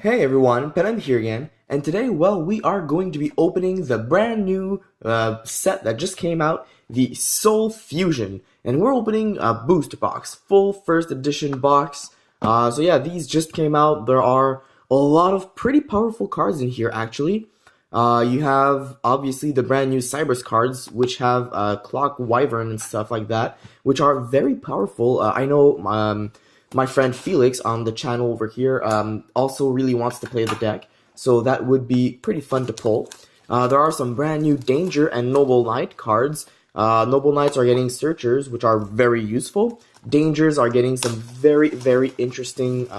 Hey everyone, Penham here again, and today, well, we are going to be opening the brand new set that just came out, the Soul Fusion, and we're opening a booster box, full first edition box. So yeah, these just came out. There are a lot of pretty powerful cards in here, actually. You have obviously the brand new Cybers cards, which have Clock Wyvern and stuff like that, which are very powerful. I know my friend Felix on the channel over here also really wants to play the deck, so that would be pretty fun to pull. There are some brand new Danger and Noble Knight cards. Noble Knights are getting Searchers, which are very useful. Dangers are getting some very interesting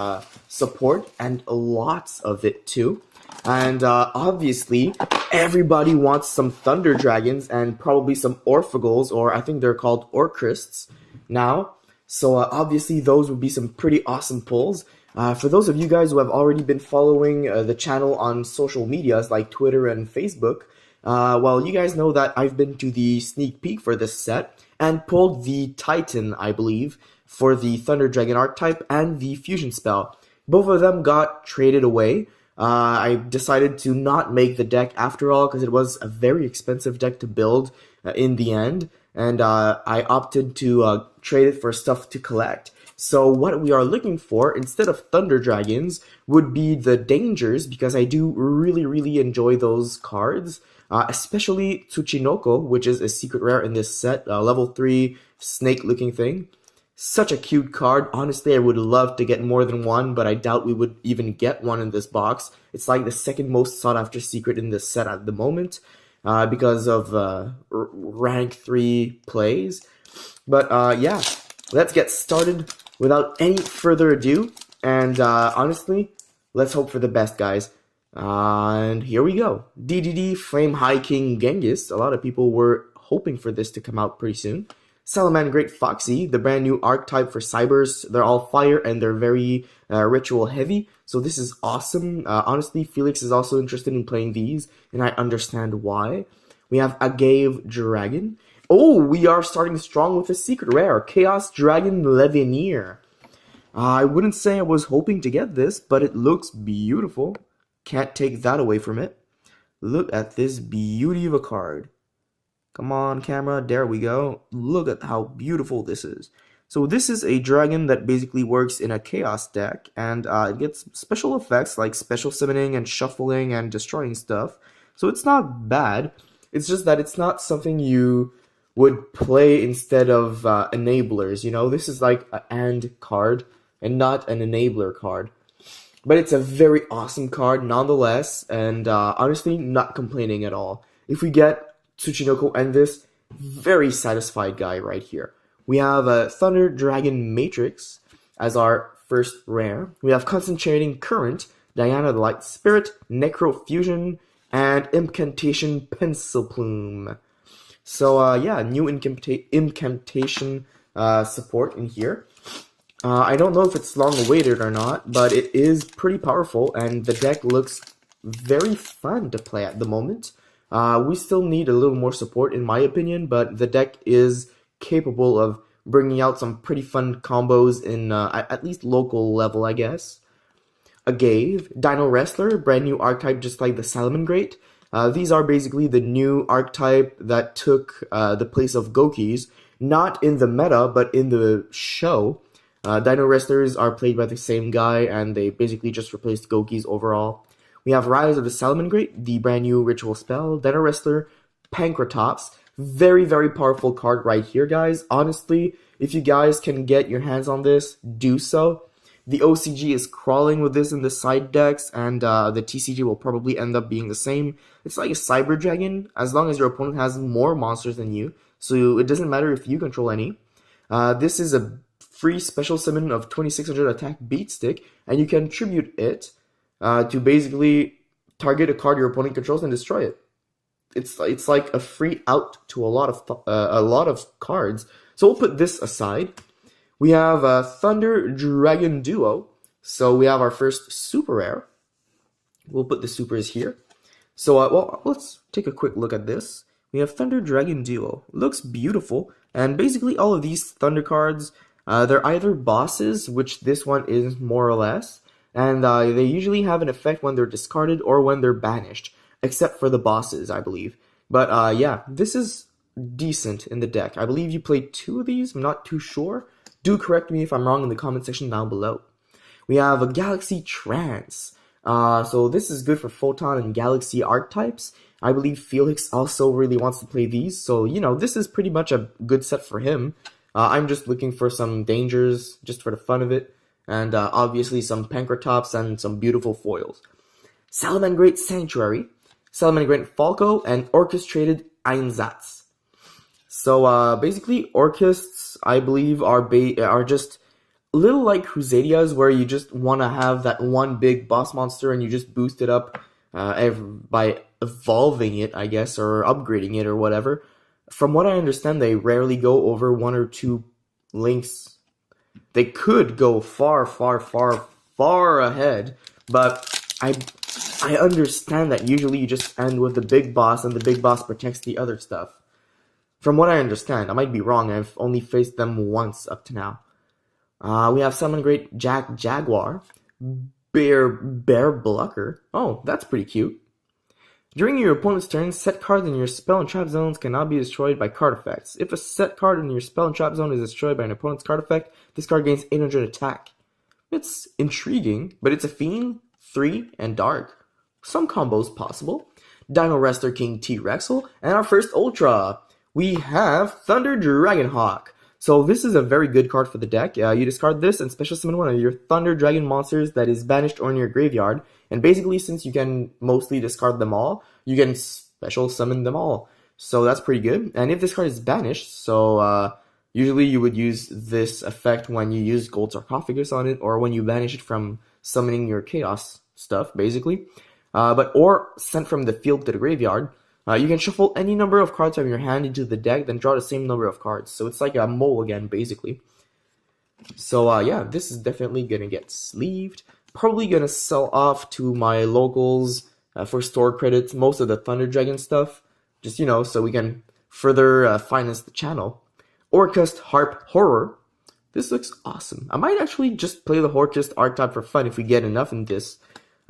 support, and lots of it too. And obviously, everybody wants some Thunder Dragons and probably some Orphagals, or I think they're called Orcrists now. So obviously, those would be some pretty awesome pulls. For those of you guys who have already been following the channel on social medias like Twitter and Facebook, well, you guys know that I've been to the sneak peek for this set and pulled the Titan, I believe, for the Thunder Dragon archetype and the Fusion spell. Both of them got traded away. I decided to not make the deck after all because it was a very expensive deck to build in the end, and I opted to trade it for stuff to collect. So what we are looking for instead of Thunder Dragons would be the Dangers, because I do really enjoy those cards, especially Tsuchinoko, which is a secret rare in this set, level 3 snake looking thing. Such a cute card. Honestly, I would love to get more than one, but I doubt we would even get one in this box. It's like the second most sought after secret in this set at the moment because of rank 3 plays. But yeah, let's get started without any further ado. And honestly, let's hope for the best, guys. And here we go. DDD Flame High King Genghis. A lot of people were hoping for this to come out pretty soon. Salaman Great Foxy, the brand new archetype for Cybers. They're all fire and they're very ritual heavy, so this is awesome. Honestly, Felix is also interested in playing these, and I understand why. We have Agave Dragon. Oh, we are starting strong with a secret rare, Chaos Dragon Levineer. I wouldn't say I was hoping to get this, but it looks beautiful. Can't take that away from it. Look at this beauty of a card. Come on, camera. There we go. Look at how beautiful this is. So this is a dragon that basically works in a chaos deck, and it gets special effects like special summoning and shuffling and destroying stuff. So it's not bad. It's just that it's not something you would play instead of enablers. You know, this is like an and card and not an enabler card. But it's a very awesome card nonetheless, and honestly, not complaining at all. If we get Tsuchinoko and this very satisfied guy right here. We have a Thunder Dragon Matrix as our first rare. We have Concentrating Current, Diana the Light Spirit, Necro Fusion, and Incantation Pencil Plume. So yeah, new incantation support in here. I don't know if it's long awaited or not, but it is pretty powerful, and the deck looks very fun to play at the moment. We still need a little more support in my opinion, but the deck is capable of bringing out some pretty fun combos in at least local level, I guess. Agave, Dino Wrestler, brand new archetype just like the Salamangreat. These are basically the new archetype that took the place of Gokis, not in the meta, but in the show. Dino Wrestlers are played by the same guy, and they basically just replaced Gokis overall. We have Rise of the Salamangreat, the brand new ritual spell. Dino Wrestler, Pankratops. Very powerful card right here, guys. Honestly, if you guys can get your hands on this, do so. The OCG is crawling with this in the side decks, and the TCG will probably end up being the same. It's like a Cyber Dragon, as long as your opponent has more monsters than you, so it doesn't matter if you control any. This is a free special summon of 2600 attack Beatstick, and you can tribute it to basically target a card your opponent controls and destroy it. It's like a free out to a lot of cards. So we'll put this aside. We have a Thunder Dragon Duo. So we have our first super rare. We'll put the supers here. So well, let's take a quick look at this. We have Thunder Dragon Duo. Looks beautiful, and basically all of these Thunder cards, they're either bosses, which this one is more or less, and they usually have an effect when they're discarded or when they're banished, except for the bosses, I believe. But yeah, this is decent in the deck. I believe you played 2 of these, I'm not too sure. Do correct me if I'm wrong in the comment section down below. We have a Galaxy Trance. So this is good for Photon and Galaxy archetypes. I believe Felix also really wants to play these, so you know, this is pretty much a good set for him. I'm just looking for some dangers, just for the fun of it, and obviously some Pankratops and some beautiful foils. Salamangreat Sanctuary, Salamangreat Falco, and Orchestrated Einsatz. So basically, Orchists, I believe, are just a little like Crusadias, where you just want to have that one big boss monster and you just boost it up by evolving it, I guess, or upgrading it or whatever. From what I understand, they rarely go over 1 or 2 links. They could go far, far, far, far ahead, but I understand that usually you just end with the big boss and the big boss protects the other stuff. From what I understand, I might be wrong, I've only faced them once up to now. We have Salamangreat Jaguar, Bear Blucker. Oh, that's pretty cute. During your opponent's turn, set cards in your spell and trap zones cannot be destroyed by card effects. If a set card in your spell and trap zone is destroyed by an opponent's card effect, this card gains 800 attack. It's intriguing, but it's a Fiend, 3, and Dark. Some combos possible. Dino Wrestler King T-Rexel, and our first Ultra, we have Thunder Dragonhawk. So this is a very good card for the deck. You discard this and special summon one of your Thunder Dragon monsters that is banished or in your graveyard. And basically, since you can mostly discard them all, you can special summon them all. So that's pretty good. And if this card is banished, so usually you would use this effect when you use Gold Sarcophagus on it, or when you banish it from summoning your Chaos stuff, basically. Or sent from the field to the graveyard. You can shuffle any number of cards from your hand into the deck, then draw the same number of cards. So it's like a mole again, basically. So yeah, this is definitely going to get sleeved. Probably going to sell off to my locals for store credits, most of the Thunder Dragon stuff. Just, you know, so we can further finance the channel. Orcust Harp Horror. This looks awesome. I might actually just play the Orcust archetype for fun if we get enough in this.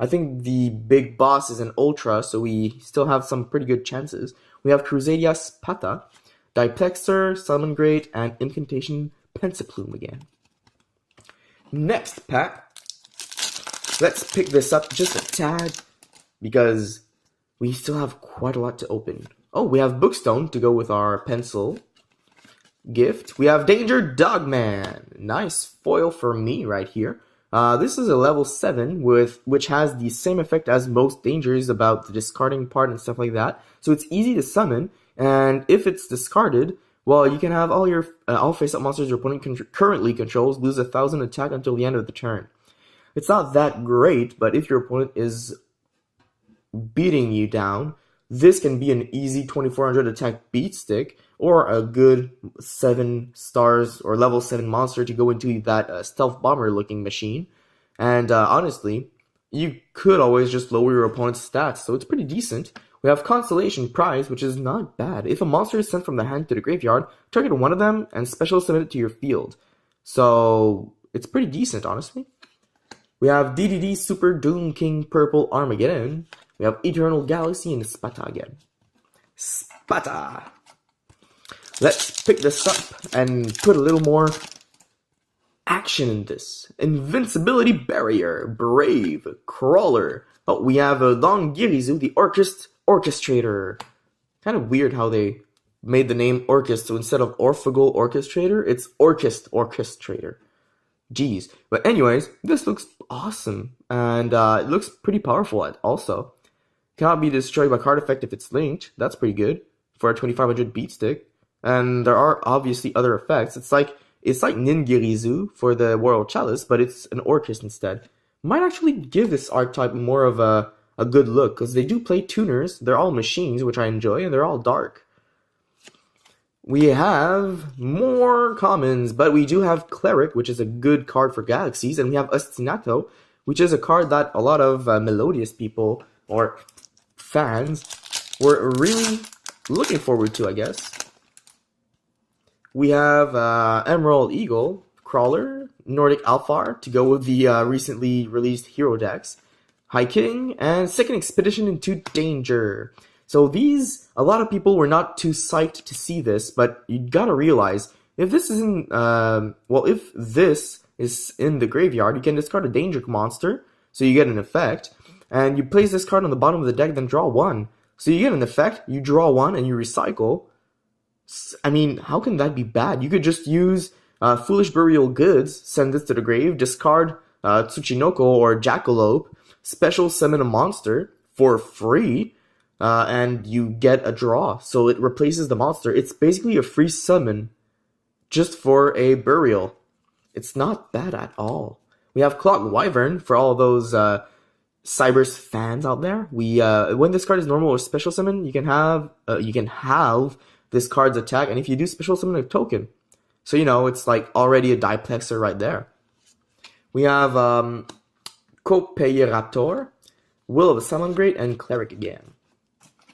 I think the big boss is an Ultra, so we still have some pretty good chances. We have Crusadia Spata, Diplexer, Salamangreat, and Incantation Pensaplume again. Next pack. Let's pick this up just a tad, because we still have quite a lot to open. Oh, we have Bookstone to go with our pencil gift. We have Danger Dogman. Nice foil for me right here. This is a level 7 which has the same effect as most dangers about the discarding part and stuff like that. So it's easy to summon, and if it's discarded, well, you can have all your all face-up monsters your opponent currently controls lose 1,000 attack until the end of the turn. It's not that great, but if your opponent is beating you down, this can be an easy 2400 attack beat stick, or a good 7 stars or level 7 monster to go into that stealth bomber looking machine. And honestly, you could always just lower your opponent's stats, so it's pretty decent. We have Constellation Prize, which is not bad. If a monster is sent from the hand to the graveyard, target one of them and special summon it to your field. So it's pretty decent, honestly. We have DDD Super Doom King Purple Armageddon. We have Eternal Galaxy and Spata again. Spata! Let's pick this up and put a little more action in this. Invincibility Barrier, Brave, Crawler. Oh, we have Long Girizu, the Orchestrator. Kind of weird how they made the name Orchest, so instead of Orphagal Orchestrator, it's Orchestrator. Jeez. But anyways, this looks awesome, and it looks pretty powerful also. Cannot be destroyed by card effect if it's linked. That's pretty good for a 2500 beat stick. And there are obviously other effects. It's like Ningirizu for the Royal Chalice, but it's an Orchest instead. Might actually give this archetype more of a good look, because they do play tuners. They're all machines, which I enjoy, and they're all dark. We have more commons, but we do have Cleric, which is a good card for Galaxies, and we have Ostinato, which is a card that a lot of Melodious people, or fans, were really looking forward to, I guess. We have Emerald Eagle, Crawler, Nordic Alfar to go with the recently released hero decks. High King, and Second Expedition into Danger. So these, a lot of people were not too psyched to see this, but you gotta realize, if this isn't, if this is in the graveyard, you can discard a Danger monster, so you get an effect, and you place this card on the bottom of the deck, then draw one. So you get an effect, you draw one, and you recycle. I mean, how can that be bad? You could just use Foolish Burial Goods, send this to the grave, discard Tsuchinoko or Jackalope, special summon a monster for free, and you get a draw. So it replaces the monster. It's basically a free summon just for a burial. It's not bad at all. We have Clock Wyvern for all those Cybers fans out there. We when this card is normal or special summon, you can have this card's attack, and if you do special summon a token, so you know it's like already a diplexer right there. We have Raptor, Will of the Salamangreat, and Cleric again.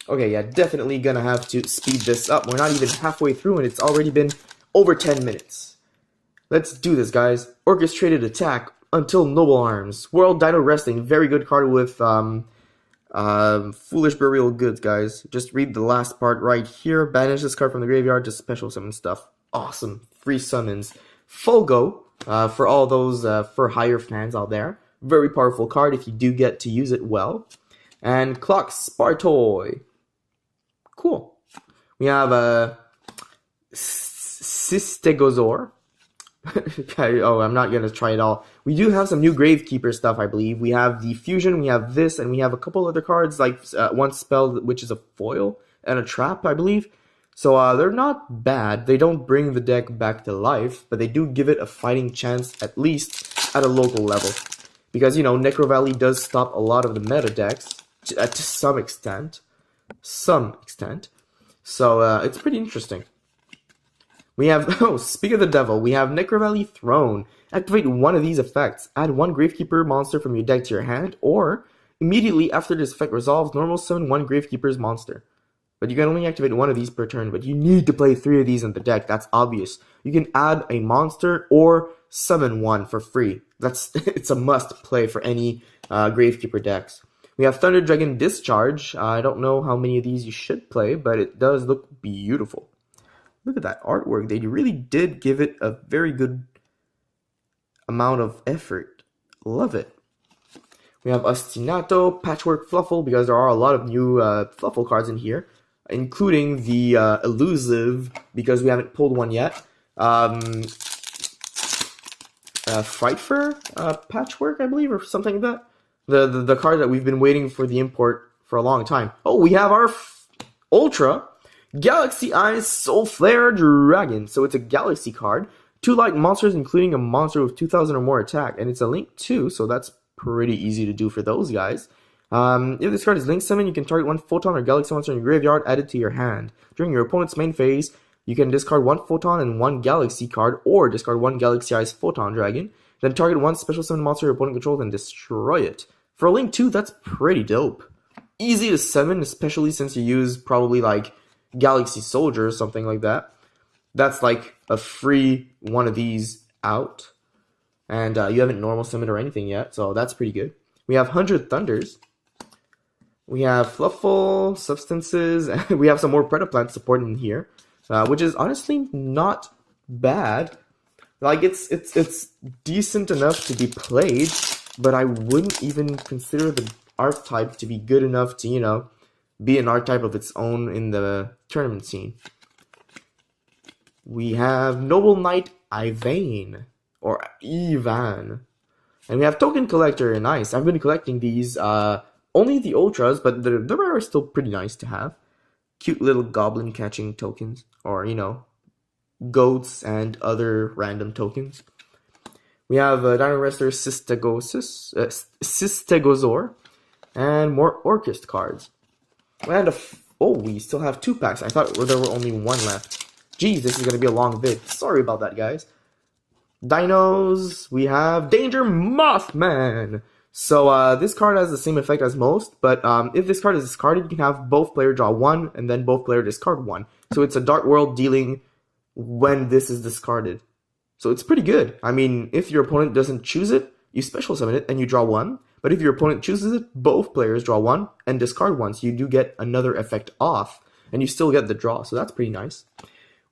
Okay, yeah, definitely gonna have to speed this up. We're not even halfway through and it's already been over 10 minutes. Let's do this, guys. Orchestrated Attack until Noble Arms. World Dino Wrestling, very good card with Foolish Burial Goods, guys. Just read the last part right here. Banish this card from the graveyard to special summon stuff. Awesome. Free summons. Fulgo, for all those for hire fans out there. Very powerful card if you do get to use it well. And Clock Spartoy. Cool. We have Sistegozor. Oh, I'm not going to try it all. We do have some new Gravekeeper stuff, I believe. We have the Fusion, we have this, and we have a couple other cards, like one spell, which is a foil, and a trap, I believe. So they're not bad. They don't bring the deck back to life, but they do give it a fighting chance, at least at a local level. Because, you know, Necro Valley does stop a lot of the meta decks, to some extent. So it's pretty interesting. We have, speak of the devil, we have Necro Valley Throne. Activate one of these effects. Add one Gravekeeper monster from your deck to your hand, or immediately after this effect resolves, normal summon one Gravekeeper's monster. But you can only activate one of these per turn, but you need to play 3 of these in the deck, that's obvious. You can add a monster or summon one for free. It's a must play for any Gravekeeper decks. We have Thunder Dragon Discharge. I don't know how many of these you should play, but it does look beautiful. Look at that artwork. They really did give it a very good amount of effort. Love it. We have Ostinato, Patchwork Fluffle, because there are a lot of new Fluffle cards in here, including the Elusive, because we haven't pulled one yet. Frightfur Patchwork, I believe, or something like that. The card that we've been waiting for the import for a long time. Oh, we have our Ultra Galaxy Eyes Soul Flare Dragon. So it's a Galaxy card. 2 light monsters, including a monster with 2,000 or more attack. And it's a link too, so that's pretty easy to do for those guys. If this card is link summon, you can target 1 Photon or Galaxy monster in your graveyard, add it to your hand. During your opponent's main phase, you can discard 1 Photon and 1 Galaxy card, or discard 1 Galaxy Eyes Photon Dragon. Then target 1 special summon monster your opponent controls and destroy it. For a link 2, that's pretty dope. Easy to summon, especially since you use probably like Galaxy Soldier or something like that. That's like a free one of these out. And you haven't normal summoned or anything yet, so that's pretty good. We have 100 Thunders. We have Fluffle, Substances, and we have some more Predaplant support in here, which is honestly not bad. Like, it's decent enough to be played, but I wouldn't even consider the archetype to be good enough to, you know, be an archetype of its own in the tournament scene. We have Noble Knight Ivan, or Ivan. And we have Token Collector, nice. I've been collecting these, only the Ultras, but the rare are still pretty nice to have. Cute little goblin catching tokens, or, you know, goats and other random tokens. We have Dino Wrestler Sistegozor, and more Orchest cards. And we still have 2 packs. I thought there were only 1 left. Geez, this is going to be a long vid. Sorry about that, guys. Dinos, we have Danger Mothman. So this card has the same effect as most, but if this card is discarded, you can have both player draw 1 and then both player discard 1. So it's a Dark World dealing when this is discarded. So it's pretty good. I mean, if your opponent doesn't choose it, you special summon it and you draw one. But if your opponent chooses it, both players draw one and discard one. So you do get another effect off and you still get the draw. So that's pretty nice.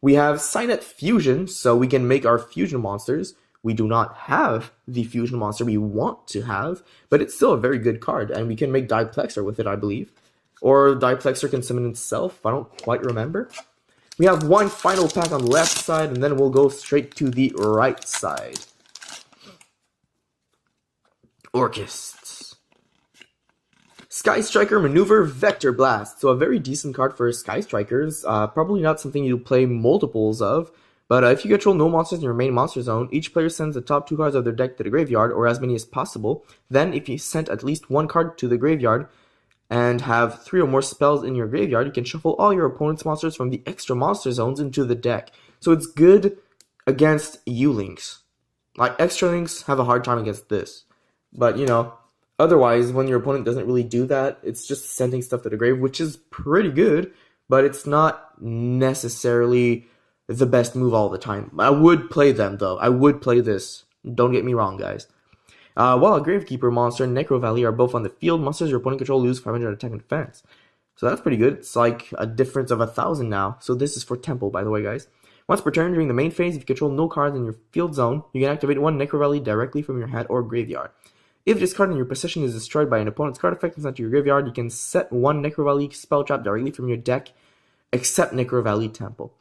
We have Signet Fusion, so we can make our fusion monsters. We do not have the fusion monster we want to have, but it's still a very good card, and we can make Diplexer with it, I believe. Or Diplexer can summon itself, I don't quite remember. We have one final pack on the left side, and then we'll go straight to the right side. Orchists. Sky Striker Maneuver Vector Blast. So a very decent card for Sky Strikers. Probably not something you play multiples of. But if you control no monsters in your main monster zone, each player sends the top 2 cards of their deck to the graveyard, or as many as possible. Then, if you sent at least 1 card to the graveyard, and have 3 or more spells in your graveyard, you can shuffle all your opponent's monsters from the extra monster zones into the deck. So it's good against U-Links. Like, extra links have a hard time against this. But, you know, otherwise, when your opponent doesn't really do that, it's just sending stuff to the grave, which is pretty good, but it's not necessarily the best move all the time. I would play them, though. I would play this. Don't get me wrong, guys. While a Gravekeeper monster and Necro Valley are both on the field, monsters your opponent control lose 500 attack and defense. So that's pretty good. It's like a difference of 1,000 now. So this is for Temple, by the way, guys. Once per turn during the main phase, if you control no cards in your field zone, you can activate 1 Necro Valley directly from your hand or graveyard. If this card in your possession is destroyed by an opponent's card effect and sent to your graveyard, you can set 1 Necro Valley spell trap directly from your deck, except Necro Valley Temple.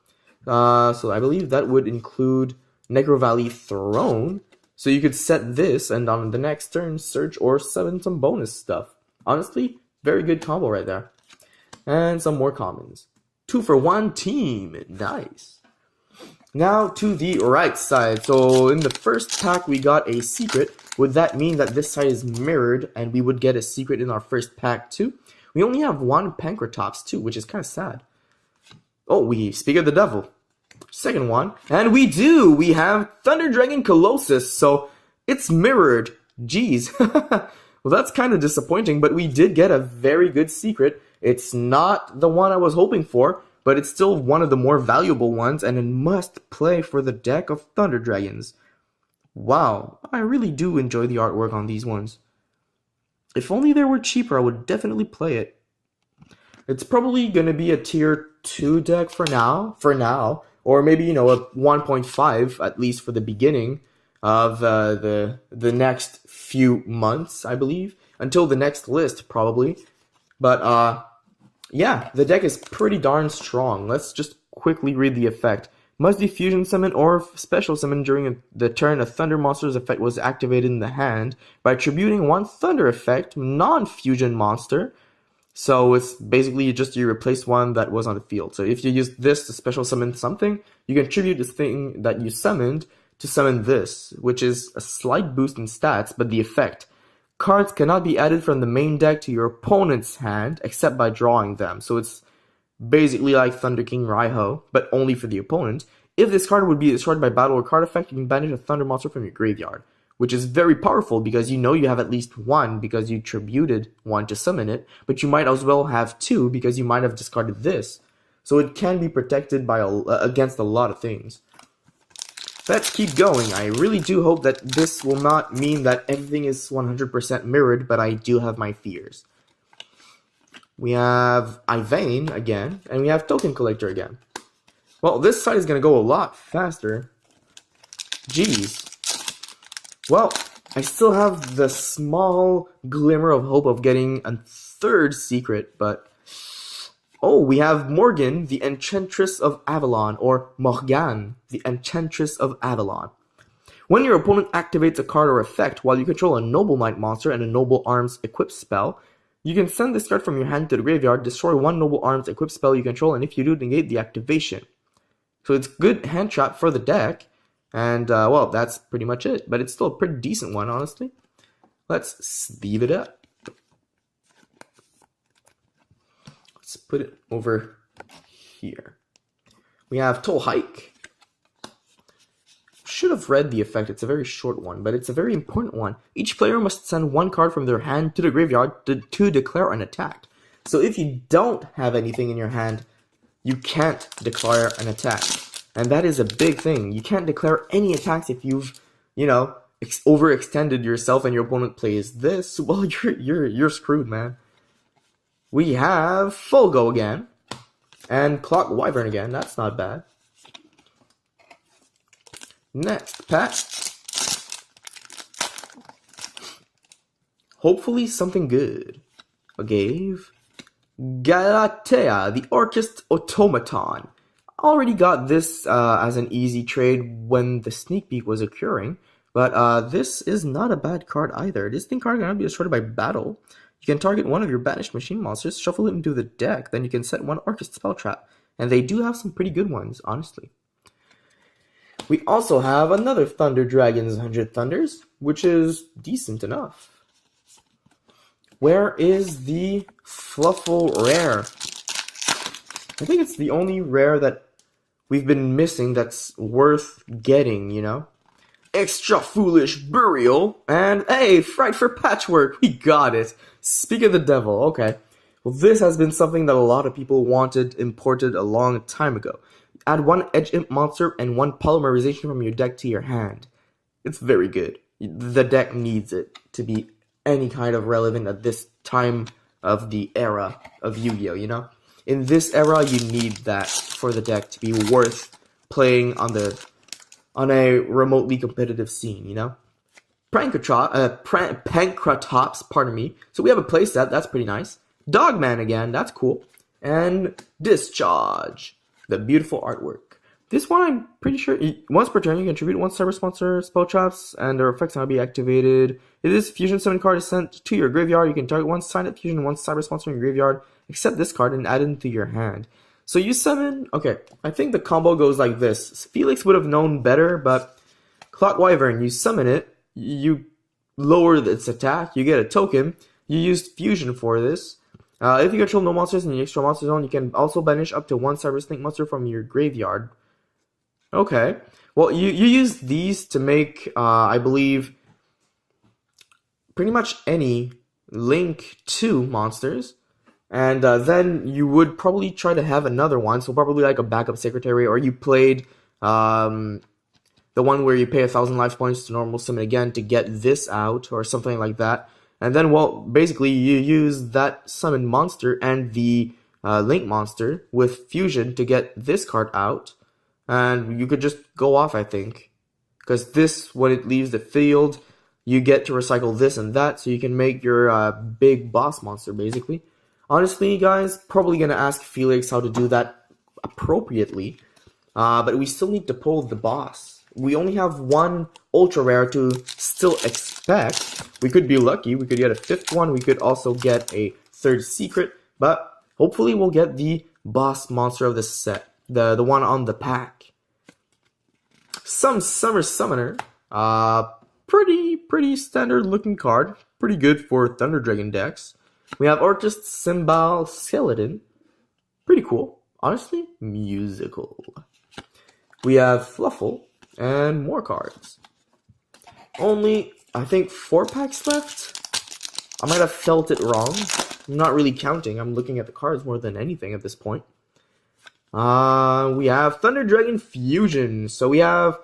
So I believe that would include Necro Valley Throne. So you could set this, and on the next turn, search or summon some bonus stuff. Honestly, very good combo right there. And some more commons. 2 for 1 team. Nice. Now to the right side. So in the first pack, we got a secret. Would that mean that this side is mirrored, and we would get a secret in our first pack too? We only have 1 Pankratops too, which is kind of sad. Oh, we speak of the devil. Second one. And we do! We have Thunder Dragon Colossus, so it's mirrored. Jeez. Well, that's kind of disappointing, but we did get a very good secret. It's not the one I was hoping for, but it's still one of the more valuable ones, and a must play for the deck of Thunder Dragons. Wow, I really do enjoy the artwork on these ones. If only they were cheaper, I would definitely play it. It's probably going to be a tier 2 deck for now, or maybe, you know, a 1.5 at least for the beginning of the next few months, I believe, until the next list probably. But yeah, the deck is pretty darn strong. Let's just quickly read the effect. Must be fusion summon or special summon during the turn a thunder monster's effect was activated in the hand by attributing 1 thunder effect non-fusion monster. So it's basically just you replace one that was on the field. So if you use this to special summon something, you can attribute this thing that you summoned to summon this, which is a slight boost in stats, but the effect. Cards cannot be added from the main deck to your opponent's hand except by drawing them. So it's basically like Thunder King Raiho, but only for the opponent. If this card would be destroyed by battle or card effect, you can banish a thunder monster from your graveyard, which is very powerful because you know you have at least 1 because you tributed 1 to summon it, but you might as well have 2 because you might have discarded this. So it can be protected by against a lot of things. Let's keep going. I really do hope that this will not mean that everything is 100% mirrored, but I do have my fears. We have Ivane again, and we have Token Collector again. Well, this side is going to go a lot faster. Jeez. Well, I still have the small glimmer of hope of getting a 3rd secret, but... Oh, we have Morgan, the Enchantress of Avalon, or Morgane, the Enchantress of Avalon. When your opponent activates a card or effect while you control a Noble Knight monster and a Noble Arms equipped spell, you can send this card from your hand to the graveyard, destroy 1 Noble Arms equipped spell you control, and if you do, negate the activation. So it's good hand trap for the deck. And, well, that's pretty much it. But it's still a pretty decent one, honestly. Let's sleeve it up. Let's put it over here. We have Toll Hike. Should have read the effect. It's a very short one, but it's a very important one. Each player must send 1 card from their hand to the graveyard to declare an attack. So if you don't have anything in your hand, you can't declare an attack. And that is a big thing. You can't declare any attacks if you've, you know, overextended yourself and your opponent plays this. Well, you're screwed, man. We have Full Go again. And Clock Wyvern again. That's not bad. Next pack. Hopefully something good. Gave Galatea, the Orchest Automaton. Already got this as an easy trade when the sneak peek was occurring, but this is not a bad card either. This thing card cannot be destroyed by battle. You can target one of your banished machine monsters, shuffle it into the deck, then you can set one Orchest spell trap. And they do have some pretty good ones, honestly. We also have another Thunder Dragon's 100 Thunders, which is decent enough. Where is the Fluffle Rare? I think it's the only rare that we've been missing that's worth getting, you know? Extra Foolish Burial, and hey, Fright for Patchwork, we got it. Speak of the devil, okay. Well, this has been something that a lot of people wanted imported a long time ago. Add one Edge Imp monster and one Polymerization from your deck to your hand. It's very good. The deck needs it to be any kind of relevant at this time of the era of Yu-Gi-Oh, you know? In this era, you need that for the deck to be worth playing on a remotely competitive scene, you know? Pankratops, pardon me. So we have a playset, that's pretty nice. Dogman again, that's cool. And Discharge, the beautiful artwork. This one, I'm pretty sure, once per turn, you contribute one cyber sponsor spell traps, and their effects will be activated. If this fusion summon card is sent to your graveyard, you can target one sign up fusion and one cyber sponsor in your graveyard, except this card, and add it into your hand. So you summon, okay, I think the combo goes like this. Felix would have known better, but Clock Wyvern, you summon it, you lower its attack, you get a token, you used fusion for this. If you control no monsters in the extra monster zone, you can also banish up to one cyber snake monster from your graveyard. Okay, well, you use these to make, I believe, pretty much any Link 2 monsters, and then you would probably try to have another one, so probably like a backup secretary, or you played the one where you pay 1,000 life points to normal summon again to get this out, or something like that, and then, well, basically you use that summon monster and the Link monster with fusion to get this card out. And you could just go off, I think. Because this, when it leaves the field, you get to recycle this and that, so you can make your big boss monster, basically. Honestly, guys, probably going to ask Felix how to do that appropriately. But we still need to pull the boss. We only have one ultra rare to still expect. We could be lucky. We could get a fifth one. We could also get a third secret. But hopefully we'll get the boss monster of the set. The one on the pack. Some Summer Summoner. Pretty standard looking card. Pretty good for Thunder Dragon decks. We have Orchest Cymbal Skeleton. Pretty cool. Honestly, musical. We have Fluffle and more cards. Only, I think, 4 packs left. I might have felt it wrong. I'm not really counting. I'm looking at the cards more than anything at this point. We have Thunder Dragon Fusion. So we have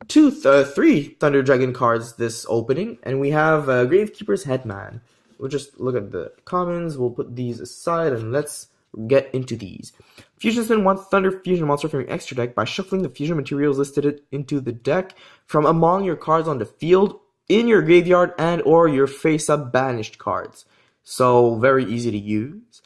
3 Thunder Dragon cards this opening, and we have Gravekeeper's Headman. We'll just look at the commons. We'll put these aside, and let's get into these. Fusion spin one Thunder Fusion monster from your extra deck by shuffling the fusion materials listed into the deck from among your cards on the field, in your graveyard, and or your face-up banished cards. So very easy to use.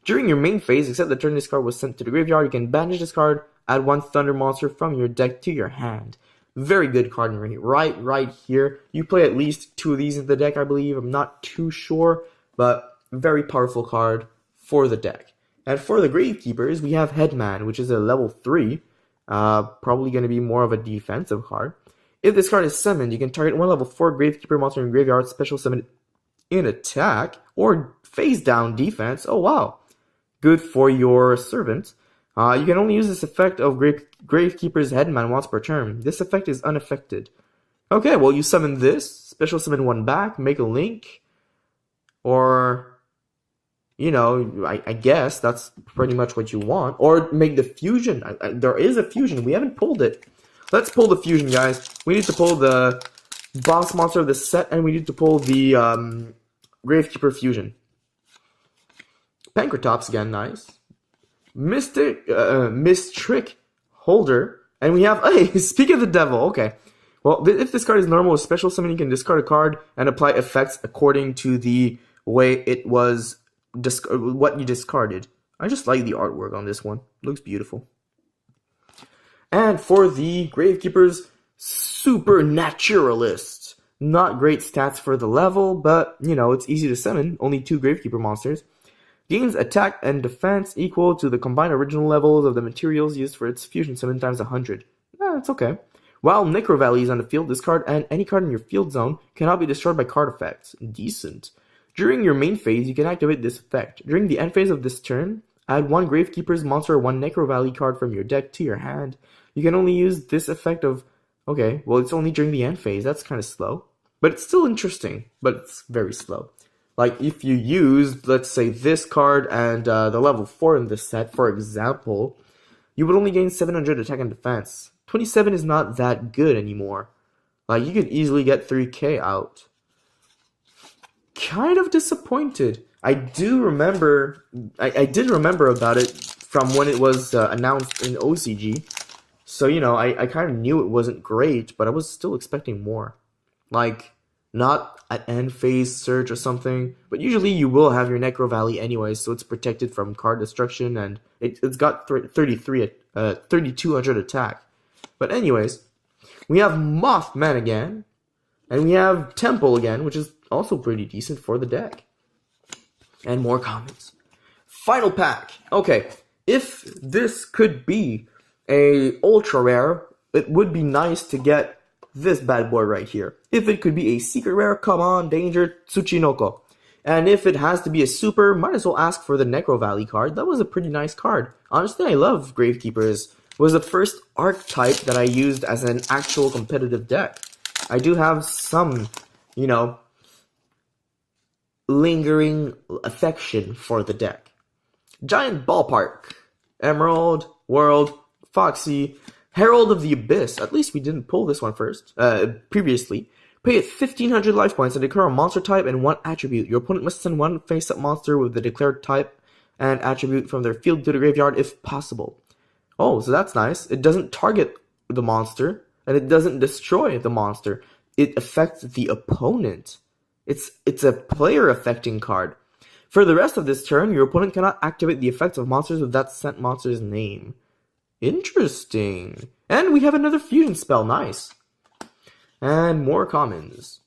During your main phase, except the turn this card was sent to the graveyard, you can banish this card, add one Thunder monster from your deck to your hand. Very good card right here. You play at least 2 of these in the deck, I believe. I'm not too sure, but very powerful card for the deck. And for the Gravekeepers, we have Headman, which is a level 3. Probably going to be more of a defensive card. If this card is summoned, you can target one level 4 Gravekeeper monster in graveyard, special summon in attack, or face down defense. Oh wow. Good for your servant. You can only use this effect of Gravekeeper's Headman once per turn. This effect is unaffected. Okay, well, you summon this, special summon one back, make a link, or you know, I guess that's pretty much what you want. Or make the fusion. There is a fusion. We haven't pulled it. Let's pull the fusion, guys. We need to pull the boss monster of the set, and we need to pull the Gravekeeper fusion. Pankratops again, nice. Mistrick Holder, and we have, hey, speak of the devil, okay. Well, if this card is normal with special summon, you can discard a card and apply effects according to the way it was, what you discarded. I just like the artwork on this one. Looks beautiful. And for the Gravekeeper's Supernaturalist. Not great stats for the level, but, you know, it's easy to summon. Only 2 Gravekeeper monsters. Gains attack and defense equal to the combined original levels of the materials used for its fusion summon times 100. It's okay. While Necro Valley is on the field, this card and any card in your field zone cannot be destroyed by card effects. Decent. During your main phase, you can activate this effect. During the end phase of this turn, add 1 Gravekeeper's monster or 1 Necro Valley card from your deck to your hand. You can only use this effect of... Okay, well, it's only during the end phase. That's kind of slow. But it's still interesting, but it's very slow. Like, if you use, let's say, this card and the level 4 in this set, for example, you would only gain 700 attack and defense. 27 is not that good anymore. Like, you could easily get 3k out. Kind of disappointed. I did remember about it from when it was announced in OCG. So, you know, I kind of knew it wasn't great, but I was still expecting more. Like, not at end phase search or something, but usually you will have your Necro Valley anyway, so it's protected from card destruction, and it's got 3200 attack. But anyways, we have Mothman again, and we have Temple again, which is also pretty decent for the deck. And more comments. Final pack. Okay, if this could be a ultra rare, it would be nice to get this bad boy right here. If it could be a secret rare, come on, danger, Tsuchinoko. And if it has to be a super, might as well ask for the Necro Valley card. That was a pretty nice card. Honestly, I love Gravekeepers. It was the first archetype that I used as an actual competitive deck. I do have some, you know, lingering affection for the deck. Giant Ballpark. Emerald, World, Foxy, Herald of the Abyss. At least we didn't pull this one previously. Pay it 1500 life points and declare a monster type and 1 attribute. Your opponent must send 1 face-up monster with the declared type and attribute from their field to the graveyard if possible. Oh, so that's nice. It doesn't target the monster, and it doesn't destroy the monster. It affects the opponent. It's a player-affecting card. For the rest of this turn, your opponent cannot activate the effects of monsters with that sent monster's name. Interesting. And we have another fusion spell. Nice. And more commons.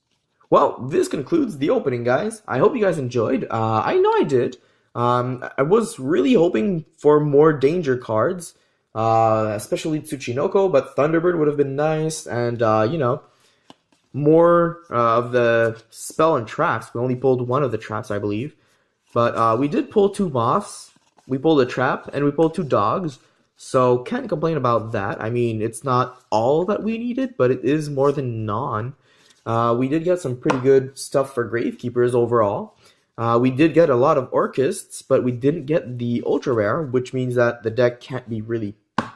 Well, this concludes the opening, guys. I hope you guys enjoyed. I know I did. I was really hoping for more danger cards, especially Tsuchinoko, but Thunderbird would have been nice, and, you know, more of the spell and traps. We only pulled 1 of the traps, I believe. But we did pull 2 moths, we pulled a trap, and we pulled 2 dogs. So, can't complain about that. I mean, it's not all that we needed, but it is more than none. We did get some pretty good stuff for Gravekeepers overall. We did get a lot of Orchists, but we didn't get the Ultra Rare, which means that the deck can't be really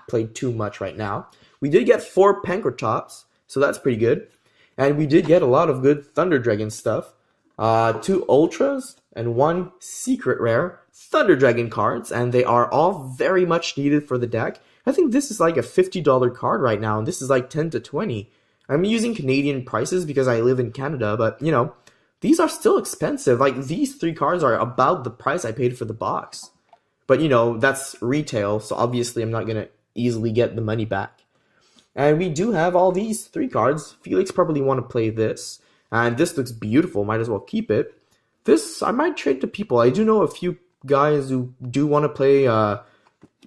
played too much right now. We did get 4 Pankratops, so that's pretty good. And we did get a lot of good Thunder Dragon stuff. 2 Ultras and 1 Secret Rare Thunder Dragon cards, and they are all very much needed for the deck. I think this is like a $50 card right now, and this is like 10 to 20. I'm using Canadian prices because I live in Canada, but, you know, these are still expensive. Like, these 3 cards are about the price I paid for the box. But, you know, that's retail, so obviously I'm not going to easily get the money back. And we do have all these 3 cards. Felix probably want to play this. And this looks beautiful. Might as well keep it. This, I might trade to people. I do know a few guys who do want to play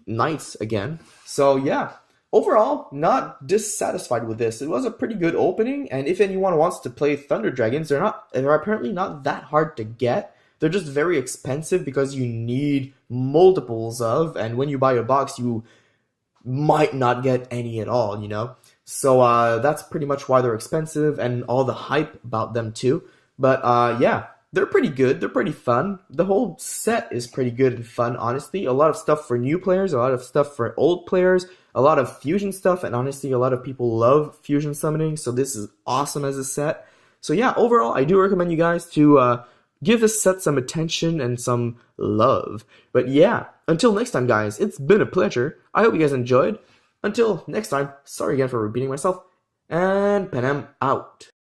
Knights again. So, yeah. Overall, not dissatisfied with this. It was a pretty good opening. And if anyone wants to play Thunder Dragons, they're apparently not that hard to get. They're just very expensive because you need multiples of. And when you buy a box, you might not get any at all, you know? So that's pretty much why they're expensive and all the hype about them too. But yeah, they're pretty good. They're pretty fun. The whole set is pretty good and fun, honestly. A lot of stuff for new players, a lot of stuff for old players, a lot of fusion stuff, and honestly, a lot of people love fusion summoning, so this is awesome as a set. So yeah, overall, I do recommend you guys to give this set some attention and some love. But yeah, until next time, guys, it's been a pleasure. I hope you guys enjoyed. Until next time, sorry again for repeating myself, and Panem out.